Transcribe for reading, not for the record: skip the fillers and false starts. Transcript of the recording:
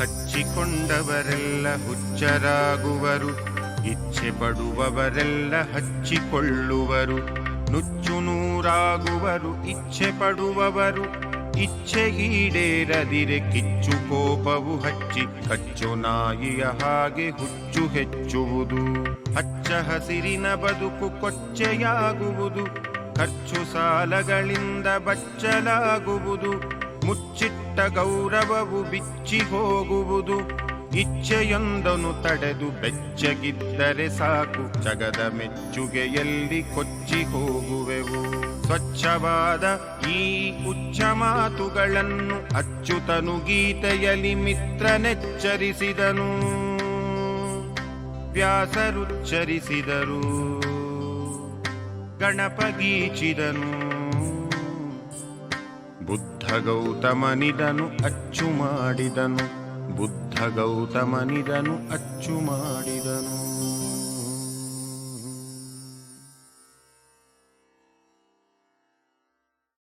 ಹಚ್ಚಿಕೊಂಡವರೆಲ್ಲ ಹುಚ್ಚರಾಗುವರು, ಇಚ್ಛೆ ಪಡುವವರೆಲ್ಲ ಹಚ್ಚಿಕೊಳ್ಳುವರು. ನುಚ್ಚು ನೂರಾಗುವರು ಇಚ್ಛೆ ಪಡುವವರು, ಇಚ್ಛೆ ಈಡೇರದಿರೆ ಕಿಚ್ಚು ಕೋಪವು ಹಚ್ಚಿ ಕಚ್ಚು ನಾಯಿಯ ಹಾಗೆ ಹುಚ್ಚು ಹೆಚ್ಚುವುದು. ಹಚ್ಚ ಹಸಿರಿನ ಬದುಕು ಕೊಚ್ಚೆಯಾಗುವುದು, ಖರ್ಚು ಸಾಲಗಳಿಂದ ಬಚ್ಚಲಾಗುವುದು. ಮುಚ್ಚಿಟ್ಟ ಗೌರವವು ಬಿಚ್ಚಿ ಹೋಗುವುದು, ಇಚ್ಛೆಯೊಂದನು ತಡೆದು ಬೆಚ್ಚಗಿದ್ದರೆ ಸಾಕು ಜಗದ ಮೆಚ್ಚುಗೆಯಲ್ಲಿ ಕೊಚ್ಚಿ ಹೋಗುವೆವು. ಸ್ವಚ್ಛವಾದ ಈ ಉಚ್ಚ ಮಾತುಗಳನ್ನು ಅಚ್ಯುತನು ಗೀತೆಯಲ್ಲಿ ಮಿತ್ರನೆಚ್ಚರಿಸಿದನು, ವ್ಯಾಸರುಚ್ಚರಿಸಿದರು, ಗಣಪ ಗೀಚಿದನು. ಬುದ್ಧ ಗೌತಮನಿದನು ಅಚ್ಚು ಮಾಡಿದನು, ಬುದ್ಧ ಗೌತಮನಿದನು ಅಚ್ಚು ಮಾಡಿದನು.